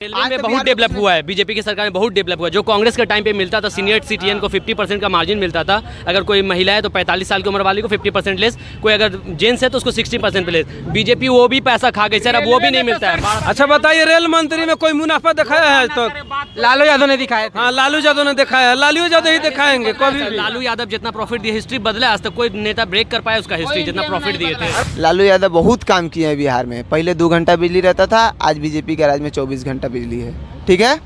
Railway में बहुत develop हुआ है, बीजेपी की सरकार में बहुत डेवलप हुआ है। जो कांग्रेस के टाइम पे मिलता था सीनियर सिटीजन को 50% का मार्जिन मिलता था, अगर कोई महिला है तो 45 साल की उम्र वाली को 50% लेस, कोई अगर जेंट्स है तो उसको 60% पे लेस। बीजेपी वो भी पैसा खा गई सर, अब वो भी नहीं मिलता है। अच्छा बताइए, रेल मंत्री में कोई मुनाफा दिखाया है तो लालू यादव ने दिखाया था। हाँ, लालू यादव ने दिखाया, लालू यादव ही दिखाएंगे कभी। लालू यादव जितना प्रॉफिट दिया, हिस्ट्री बदला, आज तक कोई नेता ब्रेक कर पाया उसका हिस्ट्री, जितना प्रॉफिट दिए थे। लालू यादव बहुत काम किए हैं बिहार में। पहले 2 घंटा बिजली रहता था, आज बीजेपी के राज में 24 घंटा बिजली है। ठीक है,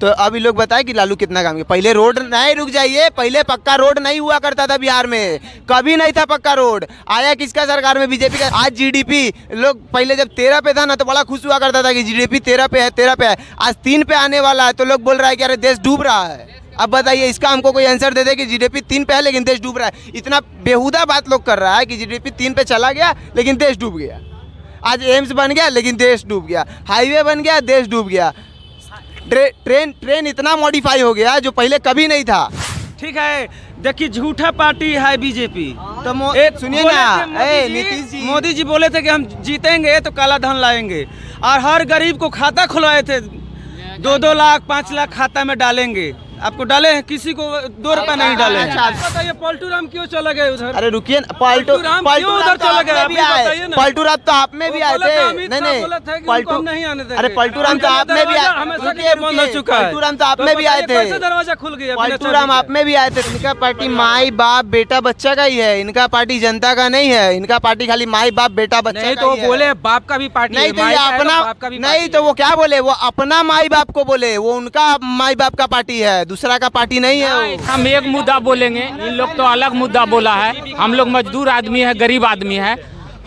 तो अभी लोग बताए कि लालू कितना काम किया। पहले रोड नहीं, रुक जाइए, पहले पक्का रोड नहीं हुआ करता था बिहार में, कभी नहीं था पक्का रोड। आया किसका सरकार में? बीजेपी का। आज जीडीपी लोग पहले जब 13 पे था ना तो बड़ा खुश हुआ करता था कि जीडीपी 13 पे है, 13 पे है। आज 3 पे आने वाला है तो लोग बोल रहा है कि अरे देश डूब रहा है। अब बताइए, इसका हमको कोई आंसर दे दे कि जीडीपी 3 पे है लेकिन देश डूब रहा है। इतना बेहुदा बात लोग कर रहा है कि जीडीपी 3 पे चला गया लेकिन देश डूब गया। आज एम्स बन गया लेकिन देश डूब गया, हाईवे बन गया देश डूब गया, ट्रेन इतना मॉडिफाई हो गया जो पहले कभी नहीं था। ठीक है, देखिए झूठा पार्टी है बीजेपी। तो सुनिए ना, नीतीश जी, मोदी जी बोले थे कि हम जीतेंगे तो काला धन लाएंगे, और हर गरीब को खाता खुलवाए थे। 2-2 लाख 5 लाख खाता में डालेंगे। आपको डाले हैं? किसी को 2 रुपया नहीं डाले हैं। बताइए पलटू राम क्यों चला गए उधर? अरे रुकिए, पलटू राम उधर चला गया? पलटू राम तो आप में भी आए थे। नहीं, पलटू नहीं आने देंगे। अरे पलटू राम तो आप में भी आए, बंद हो चुका है। पलटू राम तो आप में भी आए थे, दरवाजा खुल गया। पलटू राम आप में भी आए थे। इनका पार्टी माई बाप बेटा बच्चा का ही है, इनका पार्टी जनता का नहीं है। इनका पार्टी खाली माई बाप बेटा बच्चा। नहीं तो बोले बाप का भी पार्टी नहीं, तो ये अपना नहीं, तो वो क्या बोले? वो अपना माई बाप को बोले, वो उनका माई बाप का पार्टी है, दूसरा का पार्टी नहीं है। हम एक मुद्दा बोलेंगे, इन लोग तो अलग मुद्दा बोला है। हम लोग मजदूर आदमी है, गरीब आदमी है।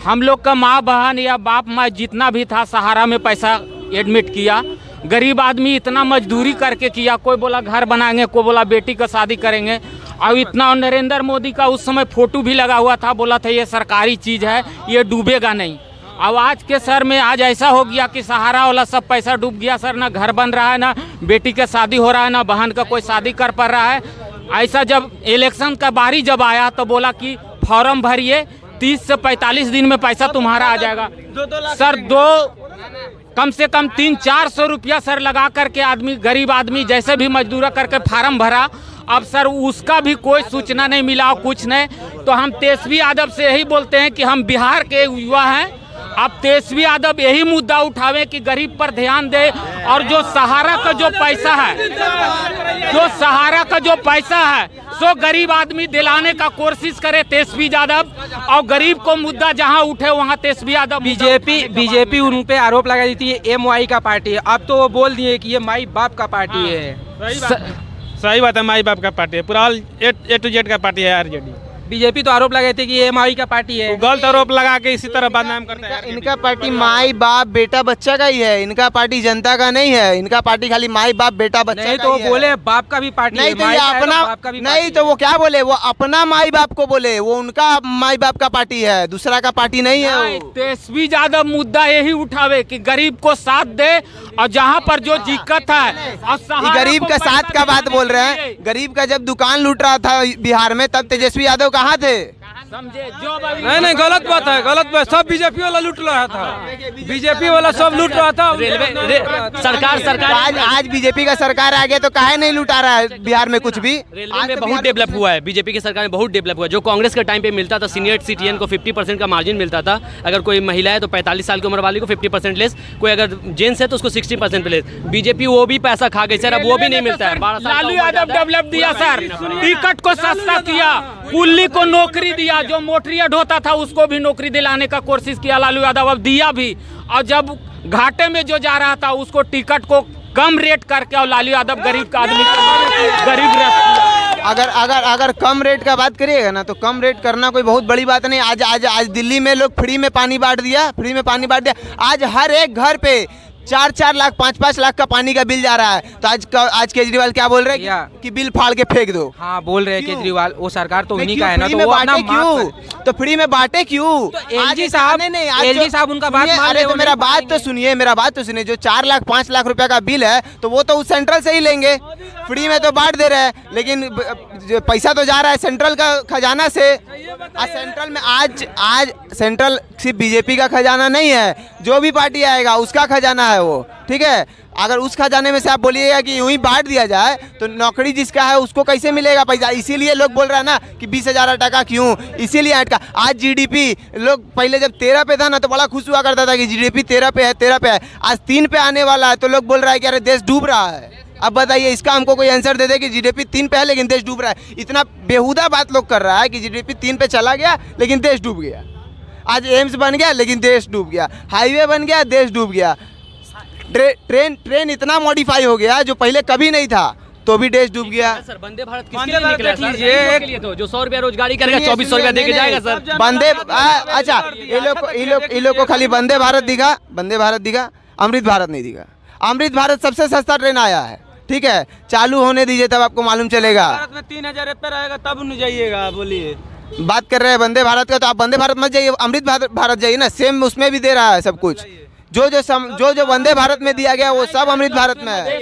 हम लोग का माँ बहन या बाप माँ जितना भी था सहारा में पैसा एडमिट किया। गरीब आदमी इतना मजदूरी करके किया, कोई बोला घर बनाएंगे, कोई बोला बेटी का शादी करेंगे। और इतना नरेंद्र मोदी का उस समय फोटो भी लगा हुआ था, बोला था ये सरकारी चीज़ है, ये डूबेगा नहीं। अब आज के सर में आज ऐसा हो गया कि सहारा वाला सब पैसा डूब गया सर, ना घर बन रहा है, ना बेटी का शादी हो रहा है, ना बहन का कोई शादी कर पा रहा है। ऐसा जब इलेक्शन का बारी जब आया तो बोला कि फॉर्म भरिए, 30 से 45 दिन में पैसा तुम्हारा आ जाएगा। सर कम से कम 300-400 रुपया सर लगा करके आदमी, गरीब आदमी जैसे भी मजदूरा करके फार्म भरा। अब सर उसका भी कोई सूचना नहीं मिला, कुछ नहीं। तो हम तेजस्वी यादव से यही बोलते हैं कि हम बिहार के युवा हैं, अब तेजस्वी यादव यही मुद्दा उठावे कि गरीब पर ध्यान दे, और जो सहारा का जो पैसा है, जो सहारा का जो पैसा है सो गरीब आदमी दिलाने का कोशिश करे तेजस्वी यादव। और गरीब को मुद्दा जहां उठे वहां तेजस्वी यादव। बीजेपी उन पे आरोप लगाई थी ये MY का पार्टी है। अब तो वो बोल दिए कि ये माई बाप का पार्टी है। सही बात है, माई बाप का पार्टी है, पूरा A to Z का पार्टी है RJD। बीजेपी तो आरोप लगाए थे कि ये MY का पार्टी है। गलत आरोप लगा के इसी तरह बदनाम करते हैं। इनका पार्टी माई बाप बेटा बच्चा का ही है, इनका पार्टी जनता का नहीं है। इनका पार्टी खाली माई बाप बेटा बच्चा नहीं का तो ही है। बोले बाप का भी पार्टी नहीं, है। तो ये अपना नहीं, तो वो क्या बोले? वो अपना माई बाप को बोले, वो उनका माई बाप का पार्टी है, दूसरा का पार्टी नहीं है। तेजस्वी यादव मुद्दा यही उठावे कि गरीब को साथ दे, और जहाँ पर जो दिक्कत है और गरीब का साथ का बात बोल रहे हैं। गरीब का जब दुकान लूट रहा था बिहार में तब तेजस्वी यादव कहाँ थे? समझे? जो नहीं, गलत बात है, गलत बात। सब बीजेपी वाला लूट रहा था, बीजेपी वाला सब लूट रहा था। सरकार आज बीजेपी का सरकार आ गया तो काहे नहीं लुटा रहा है बिहार में कुछ भी? रेलवे में बहुत डेवलप हुआ है, बीजेपी की सरकार में बहुत डेवलप हुआ है। जो कांग्रेस के टाइम पे मिलता था सीनियर सिटीजन को 50% का मार्जिन मिलता था, अगर कोई महिला है तो 45 साल की उम्र वाली को 50% लेस, कोई अगर जेंट्स है तो उसको 60% पे लेस। बीजेपी वो भी पैसा खा गई सर, अब वो भी नहीं मिलता है। लालू यादव डेवलप दिया सर, टिकट को सस्ता किया, कुल्ली को नौकरी दिया, जो मोटरिया ढोता था उसको भी नौकरी दिलाने का कोशिश किया लालू यादव, अब दिया भी। और जब घाटे में जो जा रहा था उसको टिकट को कम रेट करके, और लालू यादव गरीब का आदमी गरीब रहता। अगर कम रेट का बात करिएगा ना तो कम रेट करना कोई बहुत बड़ी बात नहीं। आज दिल्ली में लोग फ्री में पानी बांट दिया, फ्री में पानी बांट दिया। आज हर एक घर पे 4-4 लाख 5-5 लाख का पानी का बिल जा रहा है। तो आज केजरीवाल क्या बोल रहे हैं कि बिल फाड़ के फेंक दो। हाँ बोल रहे हैं केजरीवाल, वो सरकार तो उन्हीं का है ना, तो वो अपना क्यों? तो फ्री में बांटे क्यों? एलजी साहब उनका बात मान रहे। तो मेरा बात तो सुनिए, जो 4 लाख 5 लाख रुपया का बिल है तो वो तो उस सेंट्रल से ही लेंगे, फ्री में तो बांट दे रहे हैं। लेकिन पैसा तो जा रहा है सेंट्रल का खजाना से। सेंट्रल में आज सेंट्रल सिर्फ बीजेपी का खजाना नहीं है, जो भी पार्टी आएगा उसका खजाना है वो। ठीक है, अगर उस खजाने में से आप बोलिएगा कि यूं ही बांट दिया जाए तो नौकरी जिसका है उसको कैसे मिलेगा पैसा। इसीलिए लोग बोल रहे हैं ना कि 20,000 टका क्यों, इसीलिए अटका। आज जीडीपी लोग पहले जब 13 पे था ना तो बड़ा खुश हुआ करता था कि जीडीपी 13 पे है, आज 3 पे आने वाला है तो लोग बोल रहा है कि अरे देश डूब रहा है। अब बताइए इसका हमको कोई आंसर दे दे कि जीडीपी 3 पे है लेकिन देश डूब रहा है। इतना बेहुदा बात लोग कर रहा है कि जीडीपी 3 पे चला गया लेकिन देश डूब गया। आज एम्स बन गया लेकिन देश डूब गया, हाईवे बन गया देश डूब गया, ट्रेन इतना मॉडिफाई हो गया जो पहले कभी नहीं था तो भी देश डूब गया। सर वंदे भारत वंदे किसके लिए भारत निकला देख सर? लीजिए, गरीबों के लिए तो जो 100 रुपया रोजगारी करेगा 2400 रुपया दे के जाएगा सर। अच्छा ये लोग को खाली वंदे भारत दिखा, वंदे भारत दिखा, अमृत भारत नहीं दिखा। अमृत भारत सबसे सस्ता ट्रेन आया है, ठीक है, चालू होने दीजिए तब आपको मालूम चलेगा। भारत में 3,000 रुपये रहेगा तब न जाइएगा। बोलिए बात कर रहे हैं वंदे भारत का, तो आप वंदे भारत मत जाइए, अमृत भारत जाइए ना, सेम उसमें भी दे रहा है सब कुछ। जो वंदे भारत में दिया गया वो सब अमृत भारत में है।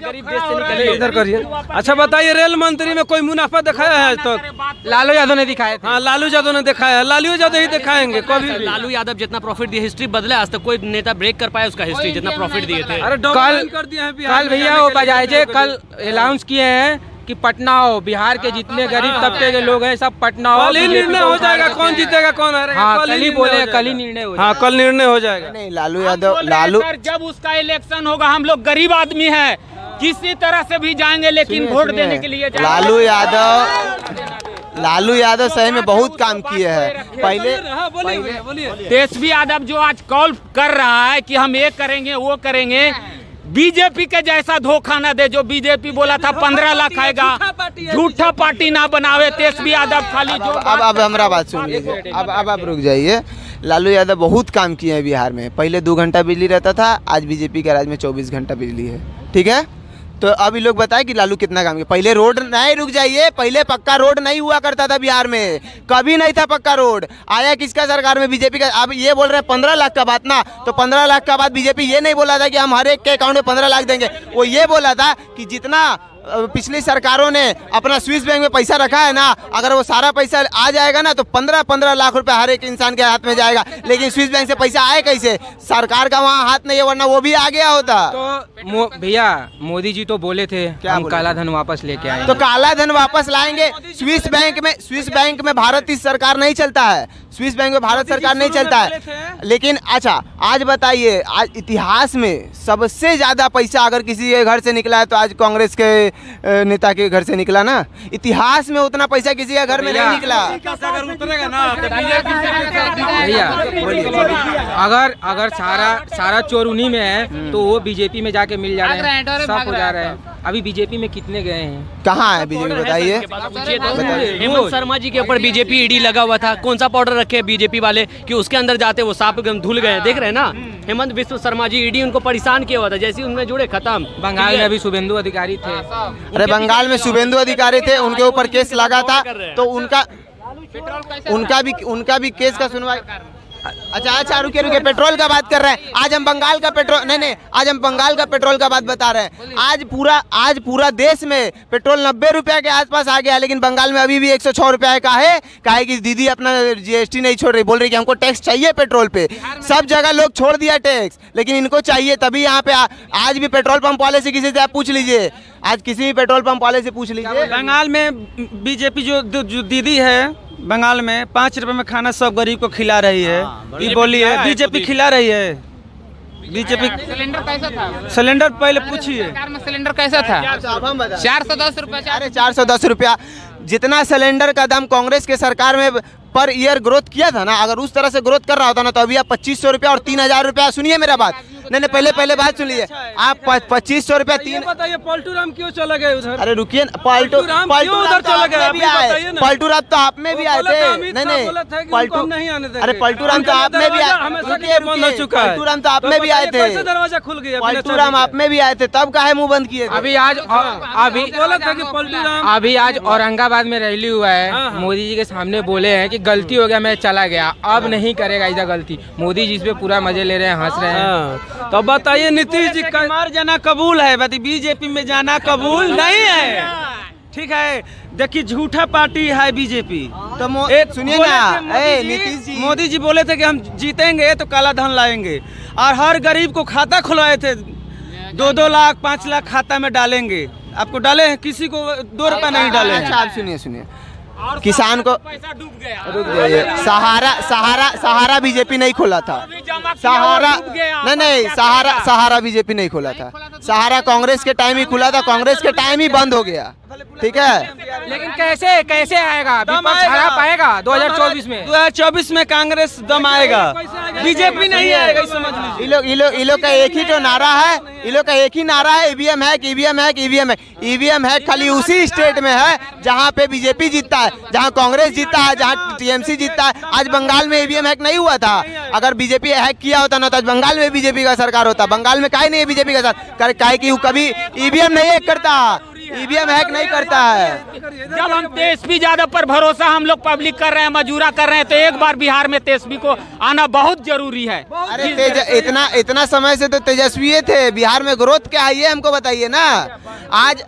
गरीब देश से निकले इधर करिए। अच्छा बताइए, रेल मंत्री में कोई मुनाफा दिखाया है आज तक? लालू यादव ने दिखाया हाँ, लालू यादव ने दिखाया, लालू यादव ही दिखाएंगे कभी भी। लालू यादव जितना प्रॉफिट दिए, हिस्ट्री बदला, आज तक कोई नेता ब्रेक कर पाया उसका हिस्ट्री जितना प्रॉफिट दिए थे। अरे कल कर दिया है बिहार कल में भैया जाने वो के लिए बजाय लोगों कल अनाउंस किए हैं कि पटना हो, बिहार के जितने गरीब तबके के लोग हैं सब पटना हो। कल ही निर्णय हो जाएगा कौन जीतेगा कौन हारेगा। हाँ, कल कल ही बोले, कल ही निर्णय हो हाँ, कल निर्णय हो जाएगा। नहीं लालू यादव सर जब उसका इलेक्शन होगा, हम लोग गरीब आदमी है, किसी तरह से भी जाएंगे लेकिन वोट देने के लिए लालू यादव सही में बहुत काम किए हैं। पहले हाँ, बोलिए। तेजस्वी यादव जो आज कॉल कर रहा है कि हम ये करेंगे वो करेंगे, बीजेपी के जैसा धोखा ना दे। जो बीजेपी बोला था 15 लाख आएगा, झूठा पार्टी ना बनावे तेजस्वी यादव खाली जो। अब हमारा बात सुन लीजिए, अब आप रुक जाइए। लालू यादव बहुत काम किए हैं बिहार में। पहले 2 घंटा बिजली रहता था, आज बीजेपी के राज में 24 घंटा बिजली है, ठीक है। तो अभी लोग बताए कि लालू कितना काम किया। पहले रोड नहीं, रुक जाइए, पहले पक्का रोड नहीं हुआ करता था बिहार में, कभी नहीं था पक्का रोड। आया किसका सरकार में? बीजेपी का। अब ये बोल रहे हैं 15 लाख का बात ना, तो 15 लाख का बात बीजेपी ये नहीं बोला था कि हम हर एक के अकाउंट में 15 लाख देंगे। वो ये बोला था कि जितना पिछली सरकारों ने अपना स्विस बैंक में पैसा रखा है ना, अगर वो सारा पैसा आ जाएगा ना तो 15-15 लाख रुपए हर एक इंसान के हाथ में जाएगा। लेकिन स्विस बैंक से पैसा आए कैसे? सरकार का वहाँ हाथ नहीं है, वरना वो भी आ गया होता। तो भैया मोदी जी तो बोले थे हम काला धन वापस लेके आए, तो काला धन वापस लाएंगे। स्विस बैंक में भारत की सरकार नहीं चलता है, स्विस बैंक में भारत सरकार नहीं चलता है। लेकिन अच्छा आज बताइए, आज इतिहास में सबसे ज्यादा पैसा अगर किसी के घर से निकला है तो आज कांग्रेस के नेता के घर से निकला ना। इतिहास में उतना पैसा किसी के घर में नहीं निकला। भैया अगर सारा चोर उन्हीं में है तो वो बीजेपी में जाके मिल जा रहे हैं, सब हो जा रहे हैं। अभी बीजेपी में कितने गए हैं? कहाँ है बीजेपी बताइए। हेमंत शर्मा जी के ऊपर बीजेपी ईडी लगा हुआ था, कौन सा पाउडर रखे बीजेपी वाले कि उसके अंदर जाते वो सांप एकदम धुल गए, देख रहे हैं ना। हेमंत विश्व शर्मा जी, ईडी उनको परेशान किया हुआ था, जैसे उनमें जुड़े खत्म। बंगाल में अभी शुभेंदु अधिकारी थे। अरे बंगाल में शुभेंदु अधिकारी थे, उनके ऊपर केस लगा था, तो उनका भी केस का सुनवाई। अच्छा रुके, पेट्रोल का बात कर रहे हैं। आज हम बंगाल का पेट्रोल आज हम बंगाल का पेट्रोल का बात बता रहे हैं। आज पूरा देश में पेट्रोल 90 रुपया के आसपास आ गया, लेकिन बंगाल में अभी भी 106 रुपया का है। काहे कि दीदी अपना जीएसटी नहीं छोड़ रही, बोल रही कि हमको टैक्स चाहिए पेट्रोल पे। सब जगह लोग छोड़ दिया टैक्स, लेकिन इनको चाहिए, तभी यहाँ पे आज भी पेट्रोल पंप वाले से किसी से आप पूछ लीजिए, आज किसी भी पेट्रोल पंप वाले से पूछ लीजिए। बंगाल में बीजेपी जो दीदी है, बंगाल में 5 रुपए में खाना सब गरीब को खिला रही है। ये बोलिए, बीजेपी खिला रही है। बीजेपी सिलेंडर कैसा था? सिलेंडर पहले पूछिए, सरकार में सिलेंडर कैसा था? 410 रुपए। अरे 410 रुपया जितना सिलेंडर का दाम कांग्रेस के सरकार में पर ईयर ग्रोथ किया था ना, अगर उस तरह से ग्रोथ कर रहा होता ना तो अभी आप 2500 रुपया और 3000 रुपया। सुनिए मेरा बात, नहीं पहले बात सुन लीजिए। आप 2500 रुपया बताइए पलटू राम क्यों चले गए उधर? अरे रुकिए, पलटू राम उधर चले गए? पलटू राम तो आप में भी आए थे। नहीं पलटू नहीं आने देंगे। अरे पलटू राम तो आप में भी आए, पलटू राम तो आप में भी आए थे, दरवाजा खुल गया। पलटू राम आप में भी आए थे, तब काहे मुंह बंद किए? अभी आज औरंगाबाद में रैली हुआ है, मोदी जी के सामने बोले हैं कि गलती हो गया, मैं चला गया, अब नहीं करेगा ऐसा गलती। मोदी जी इस पे पूरा मजे ले रहे हैं, हंस रहे हैं। तो बताइए, नीतीश जी मार जाना कबूल है, बीजेपी में जाना कबूल नहीं है, ठीक है। देखिए झूठा पार्टी है बीजेपी। तो सुनिए ना, नीतीश जी, मोदी जी बोले थे कि हम जीतेंगे तो काला धन लाएंगे, और हर गरीब को खाता खुलवाए थे 2-2 लाख 5 लाख खाता में डालेंगे। आपको डाले हैं? किसी को 2 रुपया नहीं डाले हैं। अच्छा आप सुनिए किसान को पैसा डूब गया। रुक जाइए। सहारा बीजेपी नहीं खोला था। सहारा नहीं सहारा बीजेपी नहीं खोला था। सहारा कांग्रेस के टाइम ही खुला था, कांग्रेस के टाइम ही बंद हो गया। ठीक है, लेकिन कैसे आएगा विपक्ष हरा पाएगा 2024 में? 2024 में कांग्रेस दम आएगा, बीजेपी नहीं आएगा, समझ लीजिए। ये लोग का एक ही तो नारा है, ये लोग का एक ही नारा है, ईवीएम है, ईवीएम है, ईवीएम है। ईवीएम है खाली उसी स्टेट में है जहाँ पे बीजेपी जीतता है, जहाँ कांग्रेस जीतता है, जहाँ टीएमसी जीतता है। आज बंगाल में ईवीएम हैक नहीं हुआ था। अगर बीजेपी हैक किया होता ना तो आज बंगाल में बीजेपी का सरकार होता। बंगाल में काहे नहीं है बीजेपी का सरकार? काहे कि कभी ईवीएम नहीं हैक करता, ईवीएम हैक नहीं करता है। जब हम तेजस्वी यादव पर भरोसा हम लोग पब्लिक कर रहे हैं, मजूरा कर रहे हैं, तो एक बार बिहार में तेजस्वी को आना बहुत जरूरी है। अरे इतना समय से तो तेजस्वी थे। बिहार में ग्रोथ क्या है ये हमको बताइए ना। आज